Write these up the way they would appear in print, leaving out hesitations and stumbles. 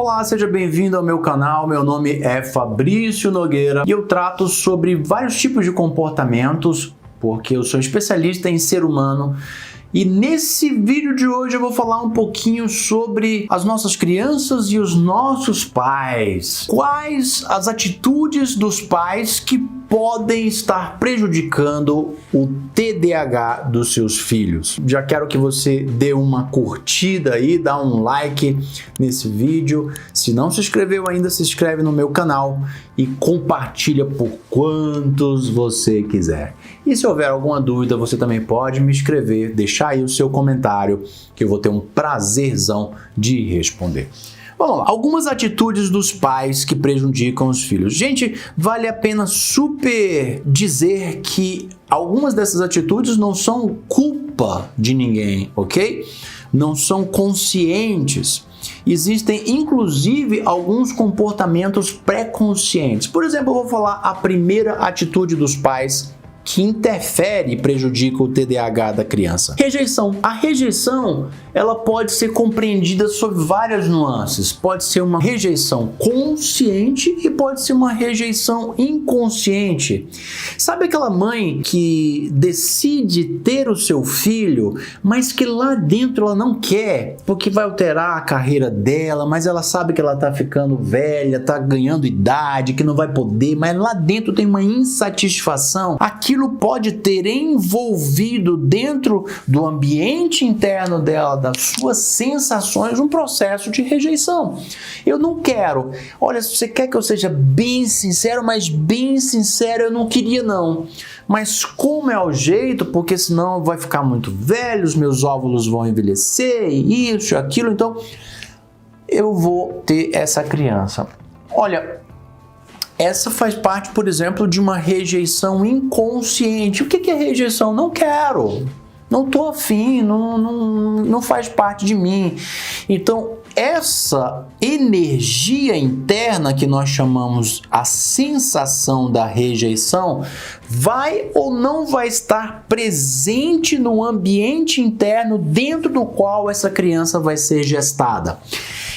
Olá, seja bem-vindo ao meu canal. Meu nome é Fabrício Nogueira e eu trato sobre vários tipos de comportamentos, porque eu sou especialista em ser humano. E nesse vídeo de hoje eu vou falar um pouquinho sobre as nossas crianças e os nossos pais. Quais as atitudes dos pais que podem estar prejudicando o TDAH dos seus filhos? Já quero que você dê uma curtida aí, dá um like nesse vídeo. Se não se inscreveu ainda, se inscreve no meu canal e compartilha por quantos você quiser. E se houver alguma dúvida, você também pode me escrever, deixar aí o seu comentário, que eu vou ter um prazerzão de responder. Vamos lá, algumas atitudes dos pais que prejudicam os filhos. Gente, vale a pena super dizer que algumas dessas atitudes não são culpa de ninguém, ok? Não são conscientes. Existem, inclusive, alguns comportamentos pré-conscientes. Por exemplo, eu vou falar a primeira atitude dos pais que interfere e prejudica o TDAH da criança. Rejeição. A rejeição, ela pode ser compreendida sob várias nuances. Pode ser uma rejeição consciente e pode ser uma rejeição inconsciente. Sabe aquela mãe que decide ter o seu filho, mas que lá dentro ela não quer, porque vai alterar a carreira dela, mas ela sabe que ela está ficando velha, está ganhando idade, que não vai poder, mas lá dentro tem uma insatisfação. Aquilo pode ter envolvido dentro do ambiente interno dela, das suas sensações, um processo de rejeição. Eu não quero. Olha, se você quer que eu seja bem sincero, mas bem sincero, eu não queria não. Mas como é o jeito, porque senão vai ficar muito velho, os meus óvulos vão envelhecer, e isso e aquilo, então eu vou ter essa criança. Olha, essa faz parte, por exemplo, de uma rejeição inconsciente. O que é rejeição? Não quero, não estou afim, não faz parte de mim. Então, essa energia interna que nós chamamos a sensação da rejeição vai ou não vai estar presente no ambiente interno dentro do qual essa criança vai ser gestada.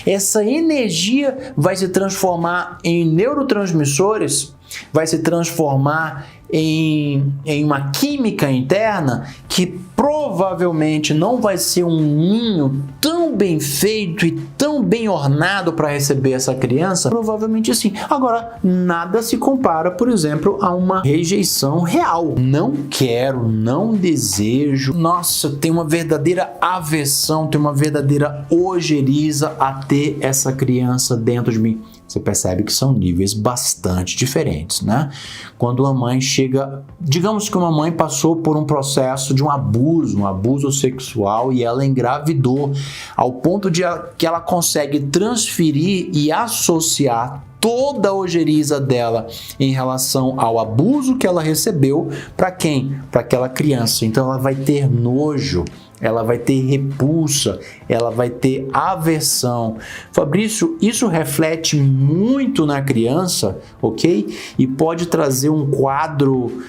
Essa energia vai se transformar em neurotransmissores, vai se transformar em uma química interna que provavelmente não vai ser um ninho tão bem feito e tão bem ornado para receber essa criança, provavelmente sim. Agora, nada se compara, por exemplo, a uma rejeição real. Não quero, não desejo, nossa, tenho uma verdadeira aversão, tenho uma verdadeira ojeriza a ter essa criança dentro de mim. Você percebe que são níveis bastante diferentes, né? Quando uma mãe chega, digamos que uma mãe passou por um processo de um abuso sexual e ela engravidou, ao ponto de que ela consegue transferir e associar toda a ojeriza dela em relação ao abuso que ela recebeu para quem? Para aquela criança. Então ela vai ter nojo, ela vai ter repulsa, ela vai ter aversão. Fabrício, isso reflete muito na criança, ok? E pode trazer um quadro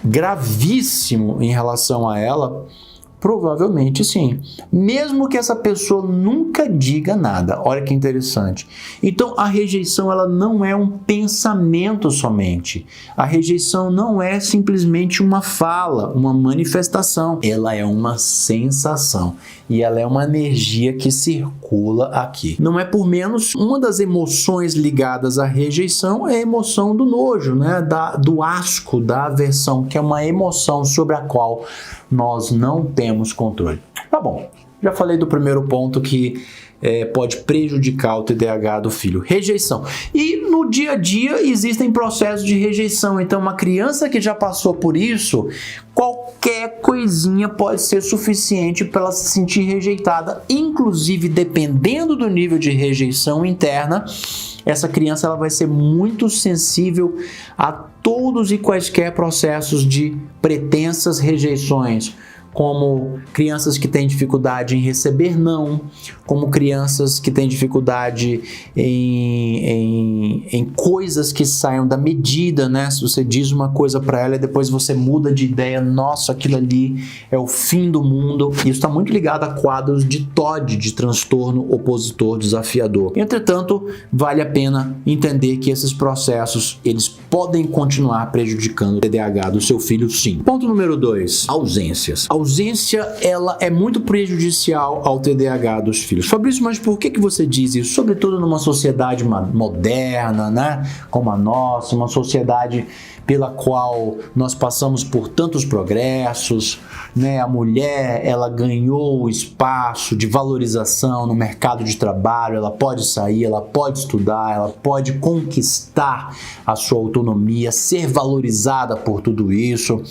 gravíssimo em relação a ela? Provavelmente sim, mesmo que essa pessoa nunca diga nada. Olha que interessante. Então a rejeição, ela não é um pensamento somente. A rejeição não é simplesmente uma fala, uma manifestação. Ela é uma sensação e ela é uma energia que circula aqui. Não é por menos, uma das emoções ligadas à rejeição é a emoção do nojo, né? Do asco, da aversão, que é uma emoção sobre a qual nós não temos controle. Tá bom, já falei do primeiro ponto que pode prejudicar o TDAH do filho, rejeição. E no dia a dia existem processos de rejeição, então uma criança que já passou por isso, qualquer coisinha pode ser suficiente para ela se sentir rejeitada, inclusive dependendo do nível de rejeição interna, essa criança ela vai ser muito sensível a todos e quaisquer processos de pretensas rejeições, como crianças que têm dificuldade em receber não, como crianças que têm dificuldade em coisas que saiam da medida, né? Se você diz uma coisa para ela e depois você muda de ideia, nossa, aquilo ali é o fim do mundo. Isso está muito ligado a quadros de TOD, de transtorno opositor desafiador. Entretanto, vale a pena entender que esses processos, eles podem continuar prejudicando o TDAH do seu filho, sim. Ponto número 2, ausências. A ausência, ela é muito prejudicial ao TDAH dos filhos. Fabrício, mas por que você diz isso? Sobretudo numa sociedade moderna, né? Como a nossa, uma sociedade pela qual nós passamos por tantos progressos, né? A mulher, ela ganhou espaço de valorização no mercado de trabalho, ela pode sair, ela pode estudar, ela pode conquistar a sua autonomia, ser valorizada por tudo isso.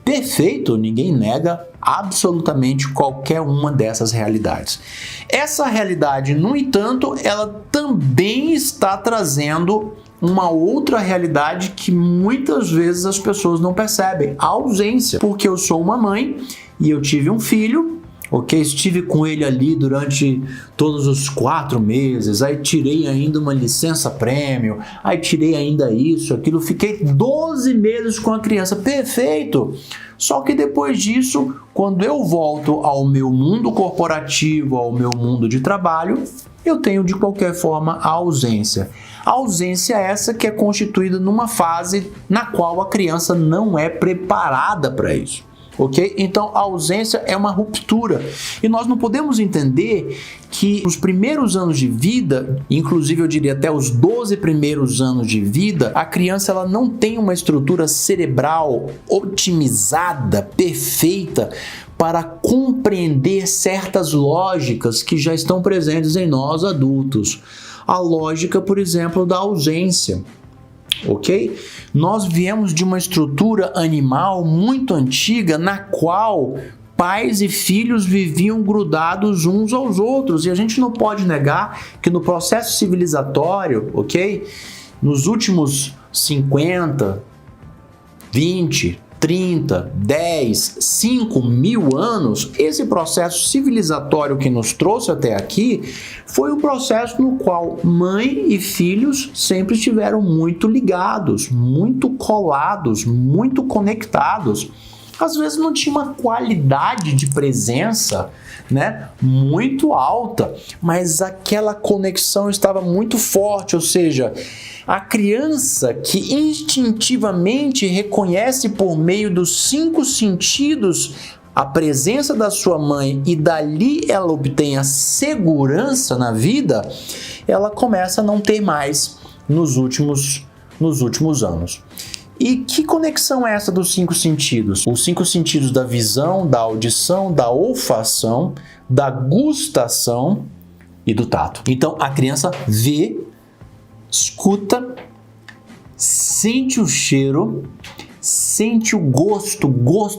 Perfeito, ninguém nega absolutamente qualquer uma dessas realidades. Essa realidade, no entanto, ela também está trazendo uma outra realidade que muitas vezes as pessoas não percebem, a ausência. Porque eu sou uma mãe e eu tive um filho, ok? Estive com ele ali durante todos os 4 meses, aí tirei ainda uma licença-prêmio, aí tirei ainda isso, aquilo, fiquei 12 meses com a criança, perfeito! Só que depois disso, quando eu volto ao meu mundo corporativo, ao meu mundo de trabalho, eu tenho de qualquer forma a ausência. A ausência é essa que é constituída numa fase na qual a criança não é preparada para isso. Ok? Então a ausência é uma ruptura e nós não podemos entender que os primeiros anos de vida, inclusive eu diria até os 12 primeiros anos de vida, a criança ela não tem uma estrutura cerebral otimizada, perfeita, para compreender certas lógicas que já estão presentes em nós adultos. A lógica, por exemplo, da ausência. Ok? Nós viemos de uma estrutura animal muito antiga na qual pais e filhos viviam grudados uns aos outros, e a gente não pode negar que no processo civilizatório, ok? Nos últimos 50, 20, 30, 10, 5 mil anos, esse processo civilizatório que nos trouxe até aqui foi um processo no qual mãe e filhos sempre estiveram muito ligados, muito colados, muito conectados. Às vezes não tinha uma qualidade de presença, né, muito alta, mas aquela conexão estava muito forte, ou seja, a criança que instintivamente reconhece por meio dos 5 sentidos a presença da sua mãe e dali ela obtém a segurança na vida, ela começa a não ter mais nos últimos anos. E que conexão é essa dos 5 sentidos? Os 5 sentidos da visão, da audição, da olfação, da gustação e do tato. Então a criança vê, escuta, sente o cheiro, sente o gosto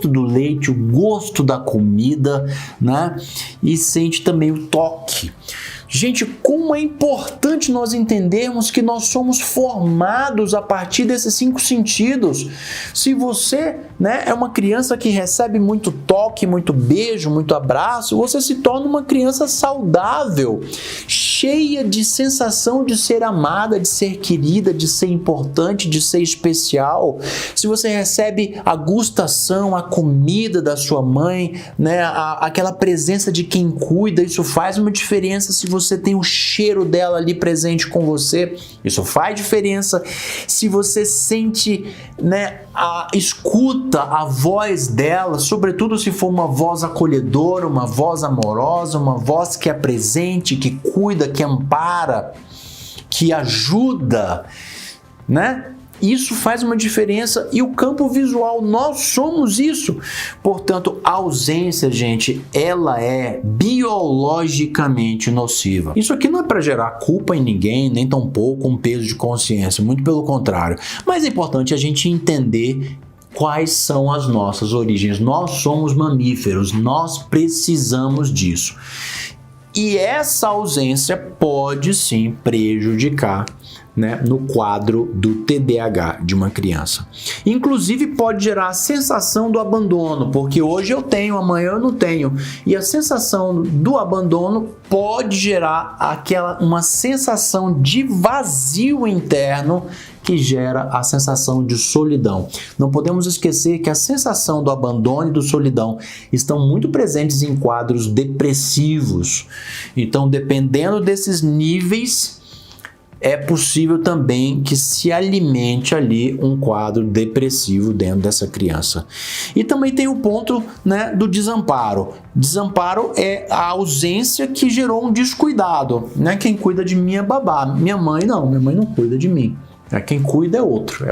do leite, o gosto da comida, né? E sente também o toque. Gente, como é importante nós entendermos que nós somos formados a partir desses 5 sentidos. Se você, né, é uma criança que recebe muito toque, muito beijo, muito abraço, você se torna uma criança saudável, cheia de sensação de ser amada, de ser querida, de ser importante, de ser especial. Se você recebe a gustação, a comida da sua mãe, né, aquela presença de quem cuida, isso faz uma diferença. Se você tem o cheiro dela ali presente com você, isso faz diferença. Se você sente, né, escuta a voz dela, sobretudo se for uma voz acolhedora, uma voz amorosa, uma voz que é presente, que cuida, que ampara, que ajuda, né? Isso faz uma diferença e o campo visual, nós somos isso. Portanto, a ausência, gente, ela é biologicamente nociva. Isso aqui não é para gerar culpa em ninguém, nem tampouco um peso de consciência, muito pelo contrário. Mas é importante a gente entender quais são as nossas origens. Nós somos mamíferos, nós precisamos disso. E essa ausência pode sim prejudicar né, no quadro do TDAH de uma criança. Inclusive pode gerar a sensação do abandono, porque hoje eu tenho, amanhã eu não tenho. E a sensação do abandono pode gerar uma sensação de vazio interno que gera a sensação de solidão. Não podemos esquecer que a sensação do abandono e do solidão estão muito presentes em quadros depressivos. Então, dependendo desses níveis, é possível também que se alimente ali um quadro depressivo dentro dessa criança. E também tem o ponto, né, do desamparo. Desamparo é a ausência que gerou um descuidado, né? Quem cuida de mim é babá. Minha mãe não cuida de mim. Quem cuida é outro.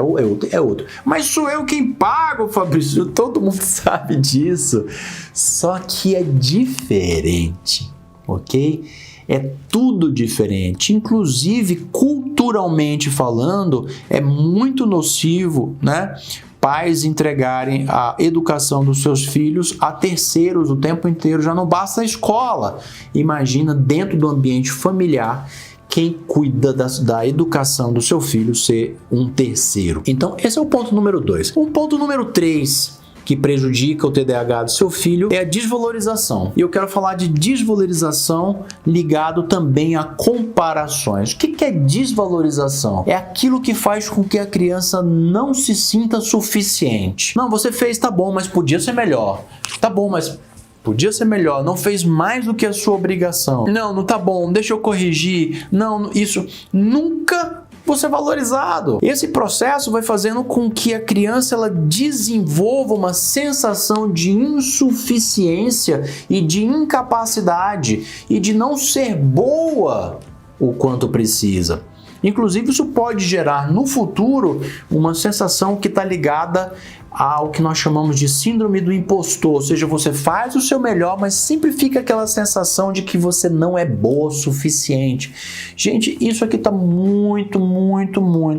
Mas sou eu quem pago, Fabrício. Todo mundo sabe disso. Só que é diferente, ok? É tudo diferente, inclusive culturalmente falando, é muito nocivo, né? Pais entregarem a educação dos seus filhos a terceiros o tempo inteiro, já não basta a escola. Imagina dentro do ambiente familiar quem cuida da educação do seu filho ser um terceiro. Então esse é o ponto número 2. O ponto número 3 que prejudica o TDAH do seu filho é a desvalorização. E eu quero falar de desvalorização ligado também a comparações. O que é desvalorização? É aquilo que faz com que a criança não se sinta suficiente. Não, você fez, tá bom, mas podia ser melhor. Tá bom, mas podia ser melhor, não fez mais do que a sua obrigação. Não tá bom, deixa eu corrigir. Não, isso nunca vou ser valorizado. Esse processo vai fazendo com que a criança ela desenvolva uma sensação de insuficiência e de incapacidade e de não ser boa o quanto precisa. Inclusive, isso pode gerar no futuro uma sensação que está ligada ao que nós chamamos de síndrome do impostor, ou seja, você faz o seu melhor, mas sempre fica aquela sensação de que você não é boa o suficiente. Gente, isso aqui está muito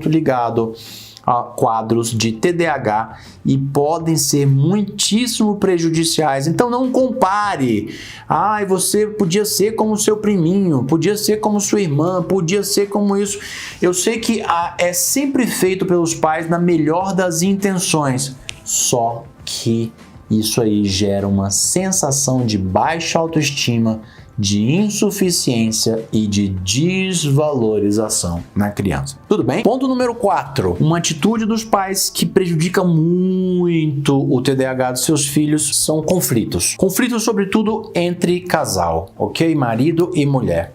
ligado a quadros de TDAH e podem ser muitíssimo prejudiciais. Então não compare. Você podia ser como seu priminho, podia ser como sua irmã, podia ser como isso. Eu sei que é sempre feito pelos pais na melhor das intenções, só que isso aí gera uma sensação de baixa autoestima, de insuficiência e de desvalorização na criança. Tudo bem? Ponto número 4. Uma atitude dos pais que prejudica muito o TDAH dos seus filhos são conflitos. Conflitos, sobretudo, entre casal, ok? Marido e mulher.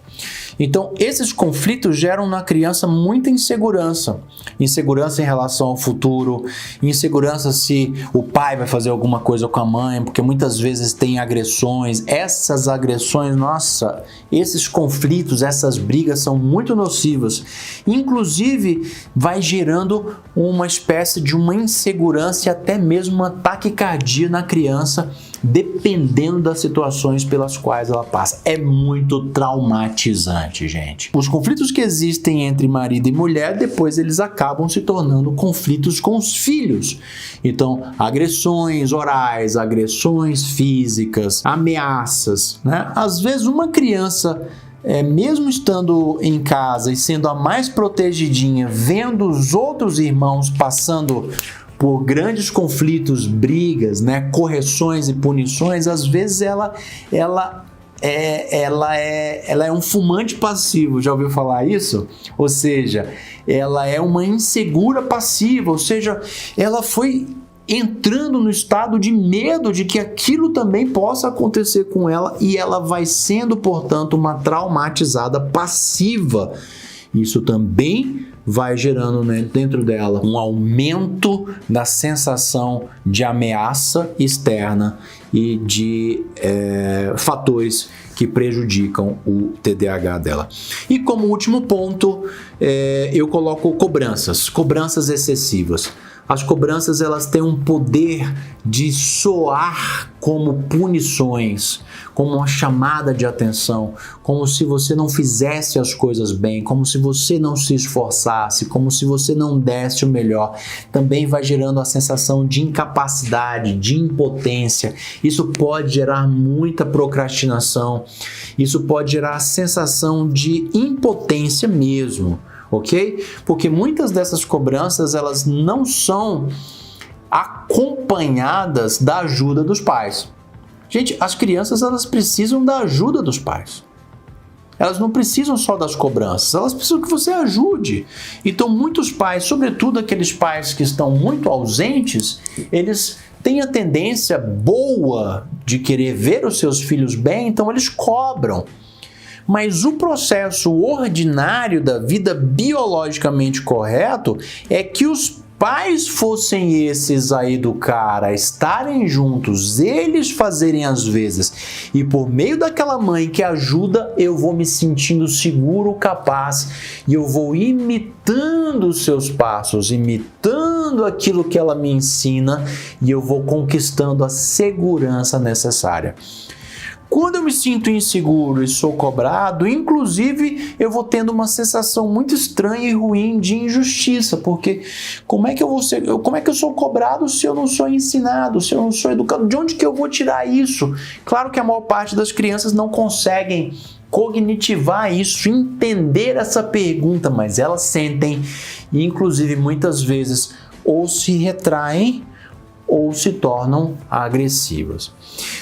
Então, esses conflitos geram na criança muita insegurança. Insegurança em relação ao futuro, insegurança se o pai vai fazer alguma coisa com a mãe, porque muitas vezes tem agressões. Essas agressões, nossa, esses conflitos, essas brigas são muito nocivas. Inclusive, vai gerando uma espécie de uma insegurança e até mesmo uma taquicardia na criança, dependendo das situações pelas quais ela passa. É muito traumatizante, gente. Os conflitos que existem entre marido e mulher, depois eles acabam se tornando conflitos com os filhos. Então, agressões orais, agressões físicas, ameaças, né? Às vezes uma criança, mesmo estando em casa e sendo a mais protegidinha, vendo os outros irmãos passando por grandes conflitos, brigas, né, correções e punições, às vezes ela é um fumante passivo, já ouviu falar isso? Ou seja, ela é uma insegura passiva, ou seja, ela foi entrando no estado de medo de que aquilo também possa acontecer com ela e ela vai sendo, portanto, uma traumatizada passiva. Isso também vai gerando, né, dentro dela um aumento da sensação de ameaça externa e de fatores que prejudicam o TDAH dela. E como último ponto, eu coloco cobranças excessivas. As cobranças, elas têm um poder de soar como punições, como uma chamada de atenção, como se você não fizesse as coisas bem, como se você não se esforçasse, como se você não desse o melhor. Também vai gerando a sensação de incapacidade, de impotência. Isso pode gerar muita procrastinação, isso pode gerar a sensação de impotência mesmo. ok? Porque muitas dessas cobranças, elas não são acompanhadas da ajuda dos pais. Gente, as crianças, elas precisam da ajuda dos pais. Elas não precisam só das cobranças, elas precisam que você ajude. Então, muitos pais, sobretudo aqueles pais que estão muito ausentes, eles têm a tendência boa de querer ver os seus filhos bem, então eles cobram. Mas o processo ordinário da vida biologicamente correto é que os pais fossem esses a educar, a estarem juntos, eles fazerem as vezes. E por meio daquela mãe que ajuda, eu vou me sentindo seguro, capaz, e eu vou imitando os seus passos, imitando aquilo que ela me ensina, e eu vou conquistando a segurança necessária. Quando eu me sinto inseguro e sou cobrado, inclusive eu vou tendo uma sensação muito estranha e ruim de injustiça, porque como é que eu sou cobrado se eu não sou ensinado, se eu não sou educado? De onde que eu vou tirar isso? Claro que a maior parte das crianças não conseguem cognitivar isso, entender essa pergunta, mas elas sentem e inclusive muitas vezes ou se retraem ou se tornam agressivas.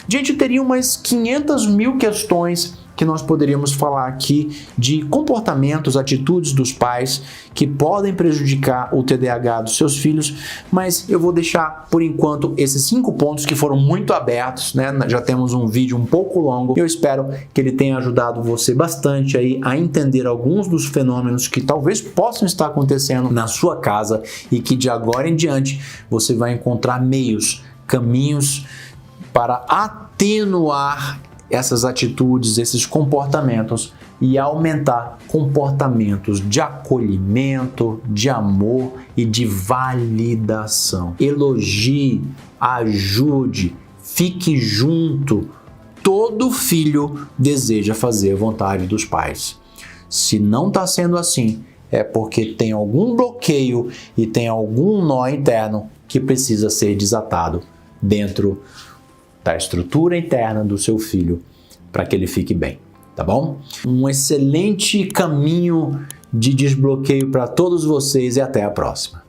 Gente, teria umas 500 mil questões que nós poderíamos falar aqui de comportamentos, atitudes dos pais que podem prejudicar o TDAH dos seus filhos, mas eu vou deixar por enquanto esses 5 pontos que foram muito abertos, né? Já temos um vídeo um pouco longo. Eu espero que ele tenha ajudado você bastante aí a entender alguns dos fenômenos que talvez possam estar acontecendo na sua casa e que de agora em diante você vai encontrar meios, caminhos para atenuar essas atitudes, esses comportamentos e aumentar comportamentos de acolhimento, de amor e de validação. Elogie, ajude, fique junto. Todo filho deseja fazer a vontade dos pais. Se não está sendo assim, é porque tem algum bloqueio e tem algum nó interno que precisa ser desatado dentro da estrutura interna do seu filho para que ele fique bem, tá bom? Um excelente caminho de desbloqueio para todos vocês e até a próxima.